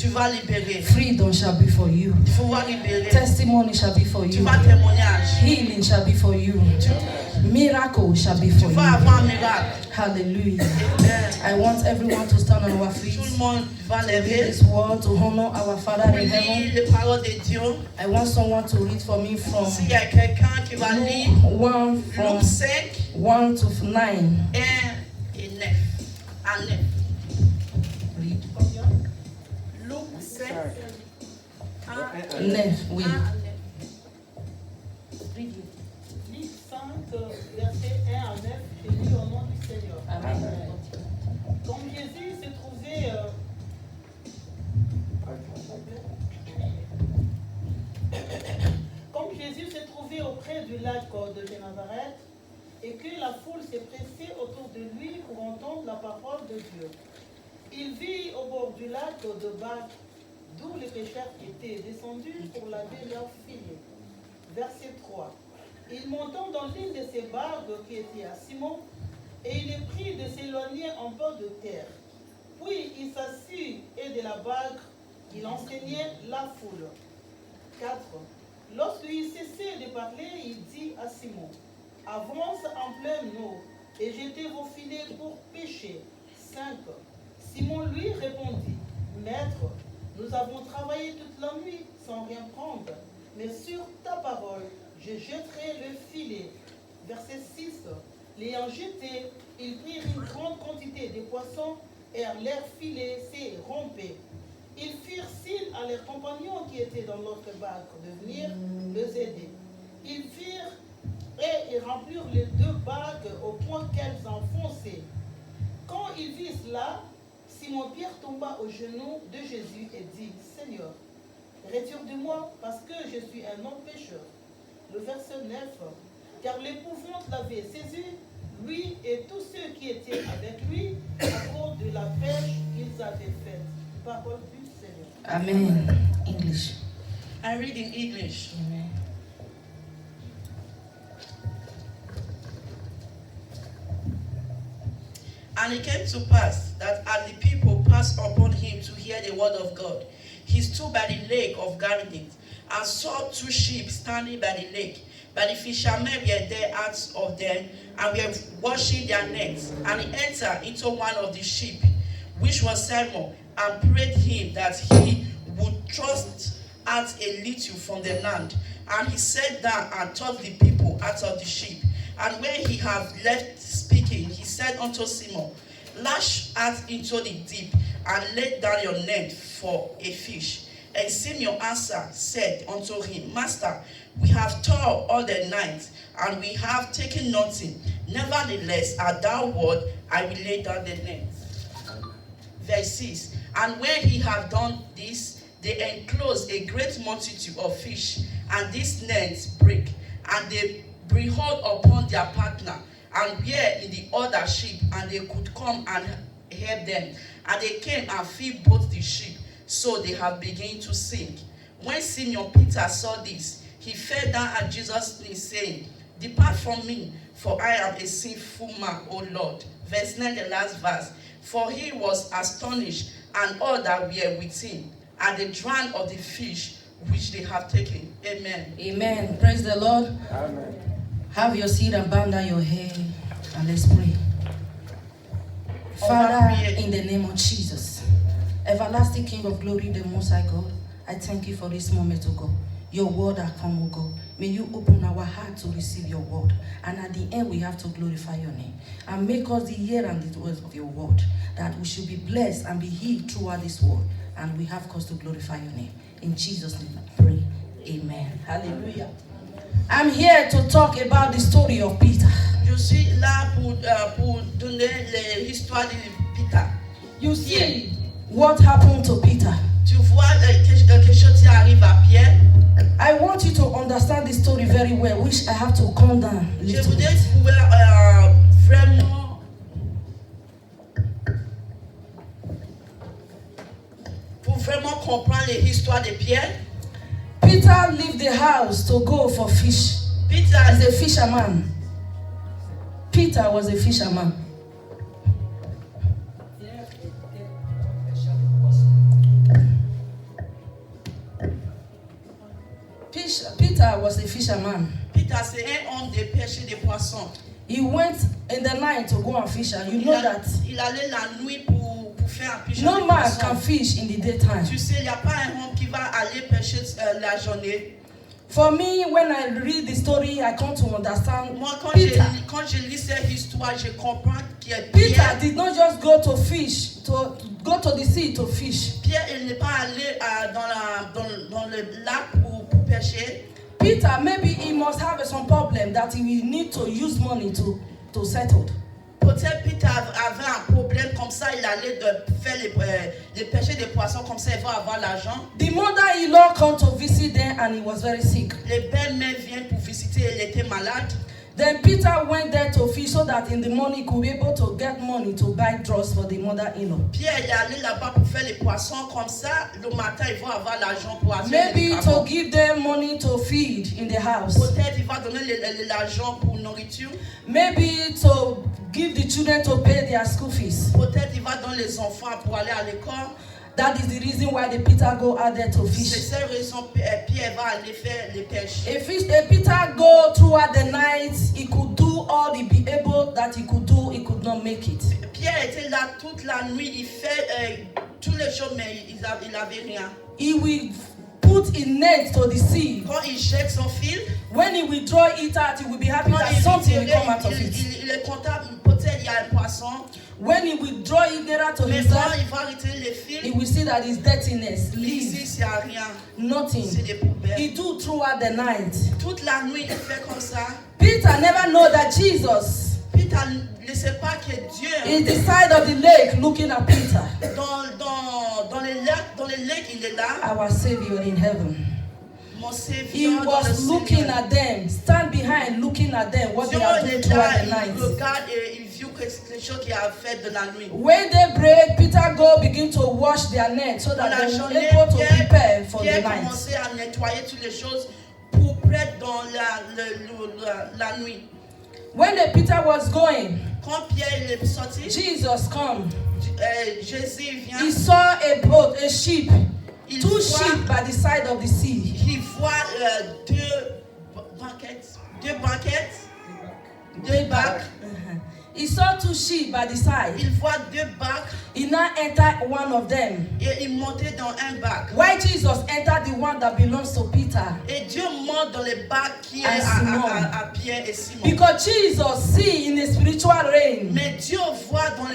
Tu vas libérer. Freedom shall be for you. Tu vas libérer. Testimony shall be for Tu you. vas témoignage. Healing shall be for you. Miracle shall be for Tu you. vas avoir un miracle. Hallelujah. Amen. I want everyone to stand on our feet. Tout le monde va To read lever. this word to honor our Father Pour in lire heaven. les paroles de Dieu. I want someone to read for me from S'il y a quelqu'un qui va lire Luke 1 from Luc 5, 1 to 9. 1 et 9. À 9. Read. Luc 5, 1 9, oui. à 9. Luc 5, versets 1 à 9, je lis au nom du Seigneur. Amen. Comme Jésus se trouvait auprès du lac de Génézareth et que la foule s'est pressée autour de lui pour entendre la parole de Dieu. Il vit au bord du lac deux barques d'où les pêcheurs étaient descendus pour laver leurs filets. Verset 3. Il montant dans l'une de ces barques qui était à Simon, et il est pris de s'éloigner un peu de terre. Puis il s'assit et de la barque, il enseignait la foule. 4. Lorsqu'il cessait de parler, il dit à Simon, avance en pleine eau et jetez vos filets pour pêcher. 5. Simon lui répondit, Maître, nous avons travaillé toute la nuit sans rien prendre, mais sur ta parole, je jetterai le filet. Verset 6. L'ayant jeté, ils prirent une grande quantité de poissons et leur filet s'est rompé. Ils firent signe à leurs compagnons qui étaient dans l'autre barque de venir les aider. Ils firent et ils remplirent les deux barques au point qu'elles enfonçaient. Quand ils virent cela, Simon-Pierre tomba aux genoux de Jésus et dit, Seigneur, retire de moi parce que je suis un homme pécheur. Le verset 9. Car l'épouvante l'avait saisi, lui et tous ceux qui étaient avec lui, à cause de la pêche qu'ils avaient faite. Parole du Seigneur. Amen. English. I read in English. Amen. And it came to pass that as the people passed upon him to hear the word of God, he stood by the lake of Gennesaret and saw two ships standing by the lake. But the fishermen were there out of them and were washing their nets. And he entered into one of the ships, which was Simon, and prayed him that he would thrust out a little from the land. And he sat down and taught the people out of the ship. And when he had left speaking, he said unto Simon, lash out into the deep, and lay down your net for a fish. And Simon answered, said unto him, Master, we have toiled all the night, and we have taken nothing. Nevertheless, at thy word, I will lay down the net. Verse 6. And when he had done this, they enclosed a great multitude of fish, and these nets break, and they behold upon their partner, and were in the other ship, and they could come and help them. And they came and filled both the ship, so they have begun to sink. When Simon Peter saw this, he fell down at Jesus' knees, saying, Depart from me, for I am a sinful man, O Lord. Verse 9, the last verse. For he was astonished, and all that were with him, at the drown of the fish which they have taken. Amen. Amen. Praise the Lord. Amen. Have your seat and bow down your head, and let's pray. Father, in the name of Jesus, everlasting King of glory, the Most High God, I thank you for this moment, O God. Your word has come, O God. May you open our heart to receive your word. And at the end, we have to glorify your name. And make us the hearer and the words of your word, that we should be blessed and be healed throughout this world. And we have cause to glorify your name. In Jesus' name I pray. Amen. Hallelujah. I'm here to talk about the story of Peter. Je suis là pour donner l'histoire de Peter. You see what happened to Peter. Tu vois quelque chose qui arrive à Pierre. I want you to understand this story very well, which I have to calm down a Je little voudrais bit. pouvoir vraiment comprendre l'histoire de Pierre. Peter left the house to go for fish. Peter He's a fisherman. Peter was a fisherman. Peter was a fisherman. Peter, c'est un homme de pêcher des poissons. He went in the night to go and fish, and you know that Il allait la nuit pour faire pêcher no des man poissons. can fish in the daytime. Tu sais, il n'y a pas un homme qui va aller pêcher la journée. For me, when I read the story, I come to understand Moi, quand Peter. je lis cette histoire, je comprends que Peter Pierre, did not just go to fish, to go to the sea to fish. Pierre, il n'est pas allé dans le lac pour pêcher. Peter, maybe he must have some problem that he will need to use money to settle. Peut-être Peter avait un problème comme ça, il allait faire les pêcher des poissons comme ça, il va avoir l'argent. The mother-in-law come to visit them and he was very sick. Les belles-mères viennent pour visiter, elle était malade. Then Peter went there to fish so that in the morning he could be able to get money to buy drugs for the mother-in-law. Pierre il est allé là-bas pour faire les poissons comme ça, le matin il va avoir l'argent pour acheter les Maybe to médicaments. give them money to feed in the house. Peut-être il va donner l'argent pour nourriture. Maybe to give the children to pay their school fees. Peut-être il va donner les enfants pour aller à l'école. That is the reason why the Peter go out there to C'est fish. cette raison Pierre va aller faire les pêches. If Peter go throughout the night, he could do all the be able that he could do, he could not make it. Pierre était là toute la nuit, il fait tous les jours, mais il n'avait rien. He will put a net to the sea. Quand il jette son fil, When he will draw it out, he will be happy quand that il something will tire, come out of it. il est content, peut-être il y a un poisson, When he will draw it nearer to mais himself, quand il va retirer les he fils, will see that his dirtiness ici leaves c'est à rien, c'est nothing. des poubelles. He do throughout the night. Toute la nuit il fait comme ça. Peter never know that Jesus Peter ne sait pas que Dieu is the side of the lake looking at Peter, dans les lacs il est là. our Savior in heaven. Mon He Savior dans le was looking Seigneur. at them, stand behind looking at them, what Dieu they are il doing est throughout là, the il night. regarde et il vit quelque chose qu'il a fait de la nuit. When they break, Peter go begin to wash their net so Dans that la they will journée, be able to prepare for the Pierre night. commençait à nettoyer toutes les choses pour prêtre dans la nuit. When the Peter was going, Quand Pierre il est sorti, Jesus come. Jésus vient, He saw a boat, a ship, il two voit, sheep by the side of the sea. il voit deux bacs. He saw two sheep by the side. Il voit deux bacs He now entered one of them. et il montait dans un bac. Why Jesus entered the one that belongs to Peter? Et Dieu monte dans les bacs qui est À Simon. à Pierre et Simon. Because Jesus see in the spiritual realm. Mais Dieu voit dans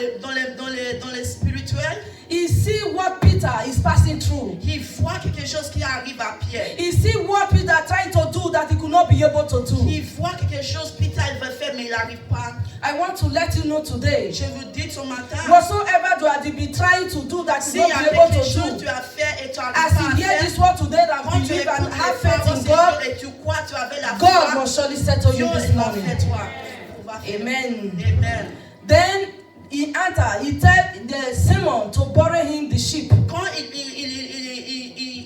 les spirituels, He see what Peter is passing through. il voit quelque chose qui arrive à Pierre. He see what Peter trying to do that he could not be able to do. Il voit quelque chose Peter il veut faire mais il n'arrive pas. I want to let you know today. Je vous dis ce matin, Whatsoever you have been trying to do that you s'il y will not a be able quelque chose to que do. tu as fait et tu As n'arrives pas you à hear faire, this word today and quand tu believe écoutes and les have faith paroles in Seigneur God, et tu crois, tu avais la God foi, will surely settle Dieu you this il va morning. faire toi. Il va faire. Amen. Amen. Then he entered. He told the Simon to borrow him the sheep. Quand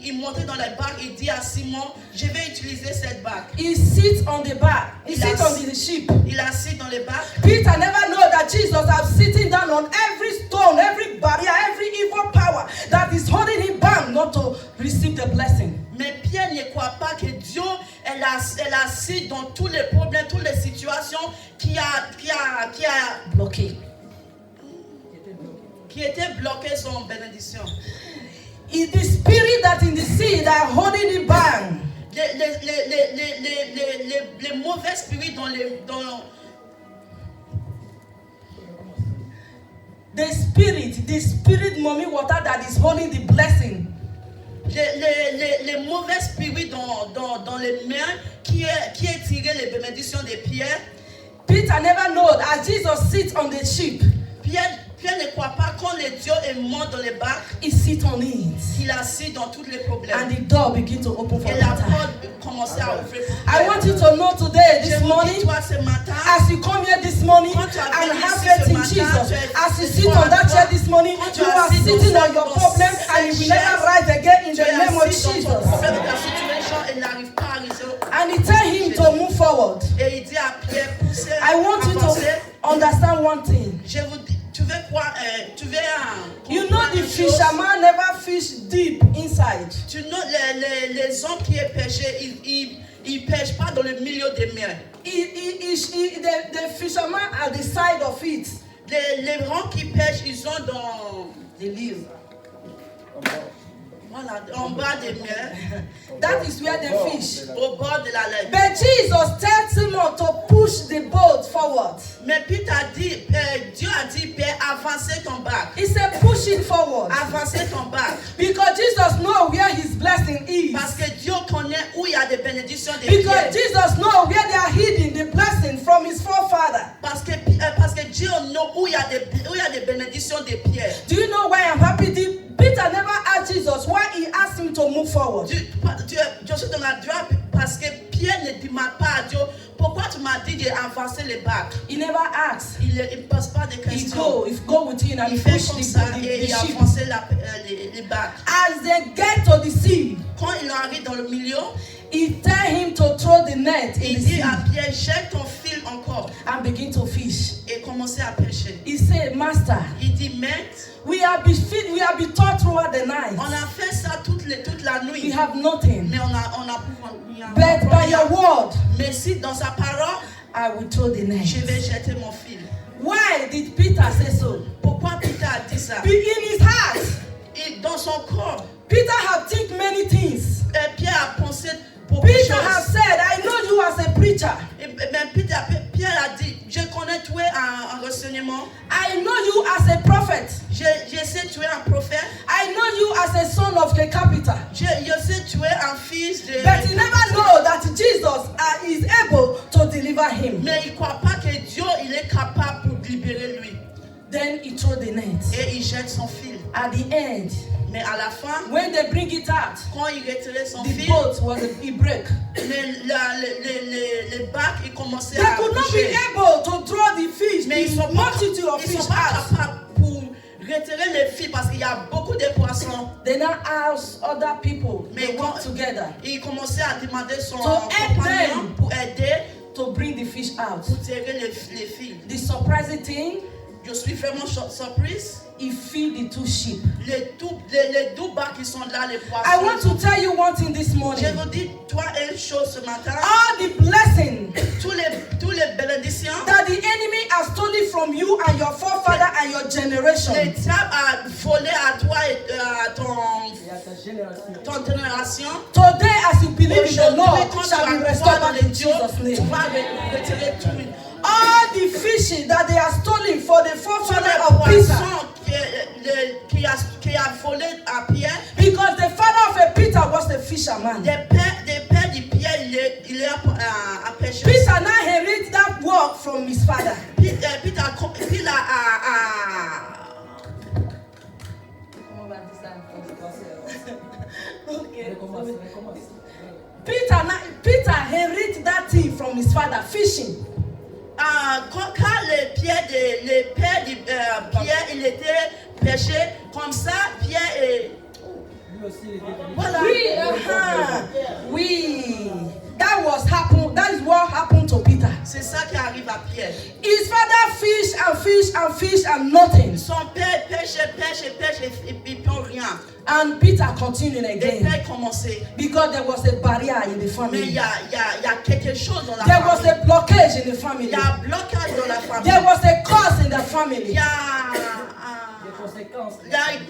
il montait dans la barque, il dit à Simon, je vais utiliser cette barque. He sits on the back. He Yes. sits on the sheep. Il assis dans les barques. Peter never know that Jesus was sitting down on every stone, every barrier, every evil power that is holding him bound not to receive the blessing. Mais Pierre ne croit pas que Dieu elle assis dans tous les problèmes, toutes les situations qui était bloqué son bénédiction. It's the spirit that in the sea that are holding him bound. Les mauvais spirits The spirit mommy water that is holding the blessing. les mauvais spirits dans les mains qui est tiré les bénédictions de Pierre. Peter never know that as Jesus sits on the ship, Pierre ne croit pas quand le Dieu est mort dans les barques, he sits on it. qu'il assis dans tous les problèmes. And the door begins to open for Et la Peter. porte commençait à ouvrir pour I Pierre. want you to know today, Je this vous dis morning, toi ce matin, as you come here this morning Quand tu as and venu have ici faith ce in matin, Jesus, tu es as you assis sit dans on la that foi. chair this morning, Quand tu you es are assis sitting dans on your cette problem and you will never chaise, rise again in tu the es name of assis dans ton Jesus. problème de ta situation et n'arrive pas à résoudre. And he tell him to move forward. Et il dit à Pierre, poussez, I want you avancez. to understand one thing. Je vous dis, tu veux quoi? You know the fisherman never fish deep inside. Tu know les hommes qui est pêché, ils pêchent pas dans le milieu des mers. The fishermen at the side of it. Les gens qui pêchent, ils sont dans They live. voilà, en bas des mers, That is where they fish. au bord de la laine. But Jesus tells Simon to push the boat forward. Mais puis Dieu a dit, Père, avancez ton bac. He said, push it forward. Avancez ton bac. Because Jesus knows where his blessing is. Parce que Dieu connaît où il y a des bénédictions des Because pierres. Jesus knows where they are hiding the blessing from his forefather. Parce que Dieu knows où il y a des bénédictions des pierres. Do you know why I'm happy? Peter never asked Jesus why he asked him to move forward. Je suis dans la joie parce que Pierre ne demande pas à Dieu pourquoi tu m'as dit d'avancer les bacs. He never asked. Il ne pose pas de He questions. go with him and Il he fait push comme the ça et il ship. avance les bacs. As they get to the sea, Quand il arrive dans le milieu, he tell him to throw the net in il the dit sea à Pierre, jette ton fil encore and begin to fish. et commencer à pêcher. He said, Master, Il dit, maître, we have been taught throughout the night. on a fait ça toute la We nuit, have nothing. mais on a But by your word, Mais si dans sa parole, I will throw the net. je vais jeter mon fil. Why did Peter say so? Pourquoi Peter a dit ça? In his heart, Dans son corps, Peter had think many things. Pierre a pensé beaucoup de Peter has choses. said, I know you as a preacher. Pierre a dit, je connais tu es un renseignement. I know you as a prophet. Je sais tu es un prophète. I know you as a son of the carpenter. Je sais tu es un fils de... But he never know that Jesus is able to deliver him. Mais il ne croit pas que Dieu il est capable pour libérer lui. Then he threw the net. Et il jette son fil. At the end, Mais à la fin, when they bring it out, quand il retirait son the fil, boat he break. les bacs ils commençaient They à could not be bouger. able to throw the fish, Mais ils the sont multitude of ils fish sont pas out. capables pour retirer les fils parce qu'il y a beaucoup de poissons. They now ask other people, they Mais work quand together il commençait à demander son So help compagnon them. pour aider to bring the fish out. pour tirer les fils. The surprising thing, Je suis vraiment surprise. he feed the two sheep. Les deux bacs qui sont là, les I want poissons. to tell you one thing this morning. Je vous dis, toi, une chose ce matin. All the blessing Tous les bénédictions. that the enemy has stolen from you and your forefather and your generation, Le diable a volé à toi et à Et à ta génération. ton génération. today as you believe in the Aujourd'hui, Lord, quand tu shall be vas restored croire back dans in Dieu, Jesus' tu name. vas retirer tout. All the fishing that they are stolen for the Tous forefather les of Peter, poissons qui a volé à Pierre. because the father of a Peter was a fisherman. Des pères de Pierre, il est à pêcher. Peter now inherit that work from his father. Peter Okay. Recommence. Peter inherit that thing from his father, fishing. quand les pères de Pierre, il était pêché, comme ça, Pierre est... Lui aussi, il était venu. Voilà. We. That is what happened to Peter. C'est ça qui arrive à Pierre. His father fish and nothing. Son père pêche et il ne peut rien. And Peter continued Le again. père commençait. Because there was a barrier in the Mais il family. y a quelque chose dans la There was famille. a blockage in the Il family. y a un blocage dans la famille. There was a curse in the Il family. y a Des conséquences.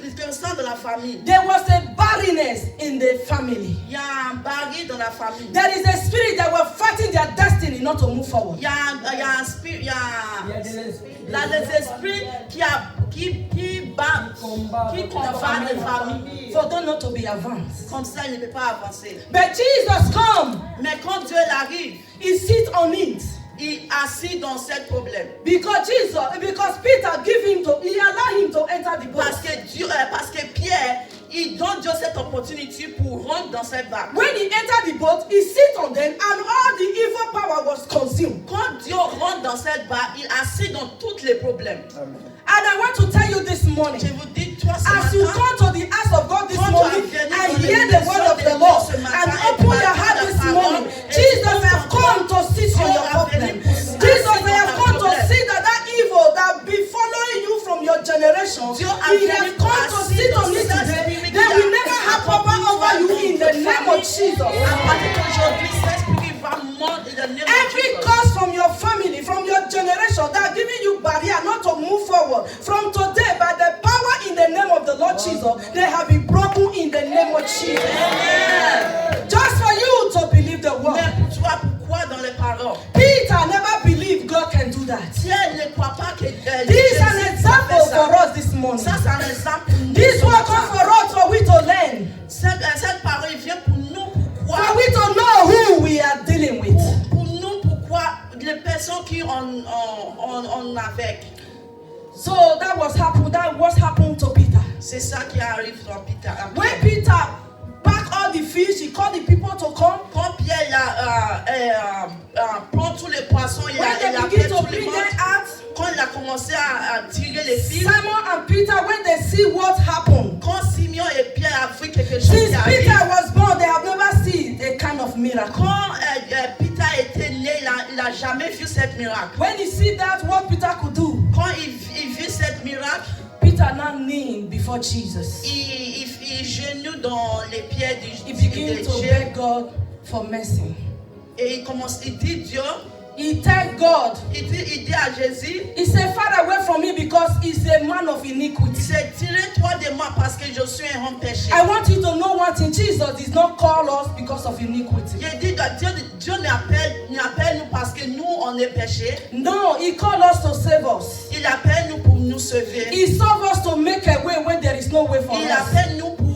une personne dans la famille. There was a barrenness in the family. Il y a un baril dans la famille. There is a spirit that were fighting their destiny not to move forward. Il y a un spirit, Il y a des esprits. des esprits qui combattent les familles. For them not to be advanced. Comme ça, il ne peut pas avancer. But Jesus come, Mais quand Dieu arrive, he sit on it. il est assis dans ce problème. Because Peter he allowed him to enter the boat. Parce que Pierre, il donne Dieu cette opportunité pour rentrer dans cette barque. When he entered the boat, he sit on them and all the evil power was consumed. Quand Dieu rentre dans cette barque, il est assis dans tous les problèmes. And I want to tell you this morning, Je vous dis, toi ce as you matin, come to the house of God this Quand tu morning as venu and dans hear les the word of the maisons de Lord Dieu ce matin and et open tu your as heart la this parole morning, et Jesus tu has come to sit on your problem. Jesus has come to see that evil that be following you from your generation, Dieu a he venu has pour come to assis sit dans on it cette today. spirit They qui will a never have power over you in the name of Jesus. À partir d'aujourd'hui, cet esprit God. From today, by the power in the name of the Lord Jesus, they have been broken in the name of Jesus. Just for you to believe the word. Mais pour toi, pourquoi dans les paroles? Peter never believed God can do that. Pierre ne croit pas que This is an example for us this morning. Ça, c'est un exemple. This will come for us for we to learn. Cette parole vient pour nous. Pourquoi? For we to know who we are dealing with. Pour nous, pourquoi les personnes qui on avec. So that was happened to Peter. C'est ça qui arrive dans Peter. When Peter packed all the fish, he called the people to come. Quand Pierre prend tous les poissons, il When a they appelé begin tout to le bring monde. them out, Quand il a commencé à tirer les fils, Simon and Peter, when they see what happened, quand Simeon et Pierre ont vu quelque chose since qui arrive, Peter was born, they have never seen a kind of miracle. quand Peter était né, il n'a jamais vu cette miracle. When he see that, what Peter could do, Quand il vit cette miracle, Peter now kneeled before Jesus. il genoux dans les pieds He de began to Dieu beg God for mercy. et il dit Dieu, He thanked God. il dit à Jésus, He said, Father, away from me because he's a man of il iniquity. s'est tiré-toi de moi parce que je suis un homme péché. I want you to know one thing. Jesus did not call us because of iniquity. Il dit Dieu n'appelle nous parce que nous on est péché. No, he called us to save us. Il appelle nous pour nous sauver. He saved us to make a way when there is no way for Il us. appelle nous pour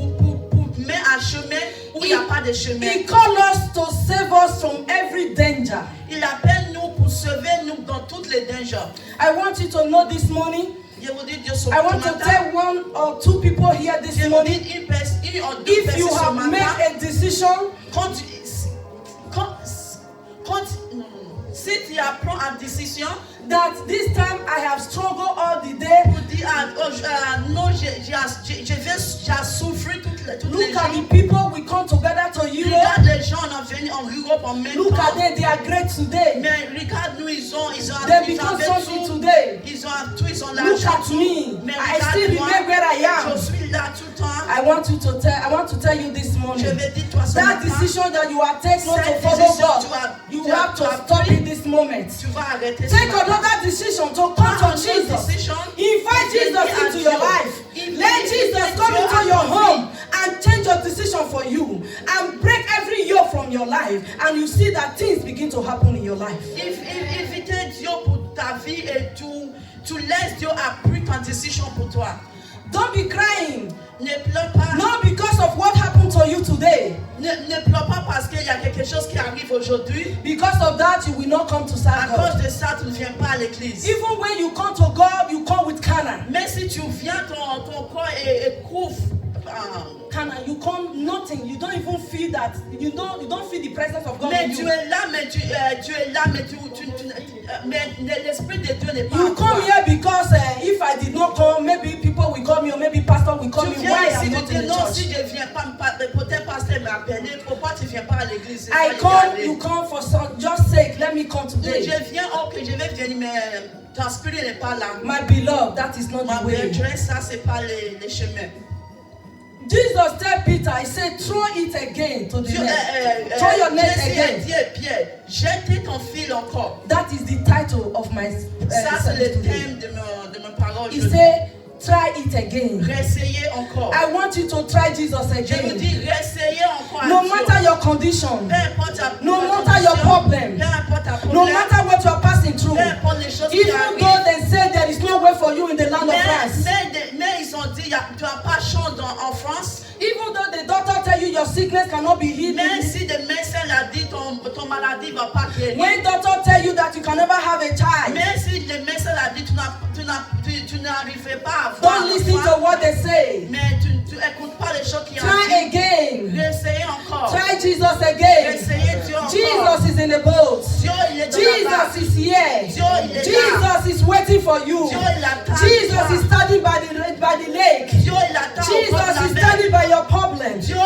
mettre un chemin où il n'y a pas de chemin. He called us to save us from every danger. Il appelle nous pour sauver nous dans toutes les dangers. I want you to know this morning. Je vous dis Dieu sauve I ce want to matin. tell one or two people here this Je vous morning. dis une ou deux If you personnes ce have matin. made a decision Si tu prends une décision that this time I have struggled all the day, pour dire non, j'ai souffert toutes les look at the jours. people we come together to Europe. Regarde les gens, on est venus en Europe en même Look at temps. them, they are great today. Mais regarde nous, ils ont They become something tout. today. Ils ont tout, ils ont Look l'argent. at me. Mais I still regarde-moi, remain where I je am. suis là tout le temps. I want to tell you this morning. Je vais dire toi ce That matin, decision that you are taking not to cette follow décision, God, you have to stop in this moment. tu vas arrêter. Take another decision to come to Jesus. Invite Jesus into your life. Let Jesus come into your home and change your decision for you and break every yoke from your life, and you see that things begin to happen in your life. Invite Dieu pour ta vie et tu laisses Dieu appuyer ta décision pour toi. Don't be crying. Ne pleure pas. Not because of what happened to you today. Ne pleure pas parce qu'il y a quelque chose qui arrive aujourd'hui. Because of that, you will not come to À serve cause God. de ça, tu ne viens pas à l'église. Even when you come to God, you come with Canaan. Mais si tu viens, ton corps est couvre. Canaan, you come nothing. You don't even feel that. You don't feel the presence of God Mais in tu you. es là, mais l'esprit de Dieu n'est pas. You en come toi. here because if I did not come, maybe people will call me or maybe pastor will call Tu me. viens Why ici, I'm tu not dis in the non, church? si je ne viens pas, peut-être pasteur m'a appelé, pourquoi tu ne viens pas à l'église? I come, you come for some just sake. Let me come Je today. viens, ok, je vais venir, mais ton spirit n'est pas là. My beloved, that is not Ma the way. belle, ça, c'est pas les chemins. Jesus tell Peter, he said, throw it again to the net. Throw your net Jésus a again. dit à Pierre, jette ton fil encore. That is the title of my Ça, c'est service le today. thème de mon parole. He said, try it again. Réessayez encore. I want you to try Jesus Je vous again. dis, réessayez encore. No à Dieu. matter your condition, Peu importe ta no ta matter your condition, problem, peu importe ta no problème, matter what you are passing through, peu importe les choses qui even though arrivent. they say there is no way for you in the land of France, Mais ils ont dit, tu n'as pas chance en France. even though the doctor tell you your sickness cannot be healed, Même si le médecin l'a dit, ton maladie ne va pas guérir. when doctor tell you that you can never have a child, Même si le médecin l'a dit, tu n'arriverais pas à avoir don't un listen enfant. to what they say. Mais tu n'écoutes pas les choses qui Try arrivent. again. Réessayez encore. Try Jesus again. Réessayez Dieu encore. Jesus is in the boat. Dieu, il est dans la barque. Jesus is here. Dieu, il est là. Jesus is waiting for you. Dieu, il attend. Jesus is standing by the lake. Dieu, il attend. Jesus is standing by your problem. Dieu,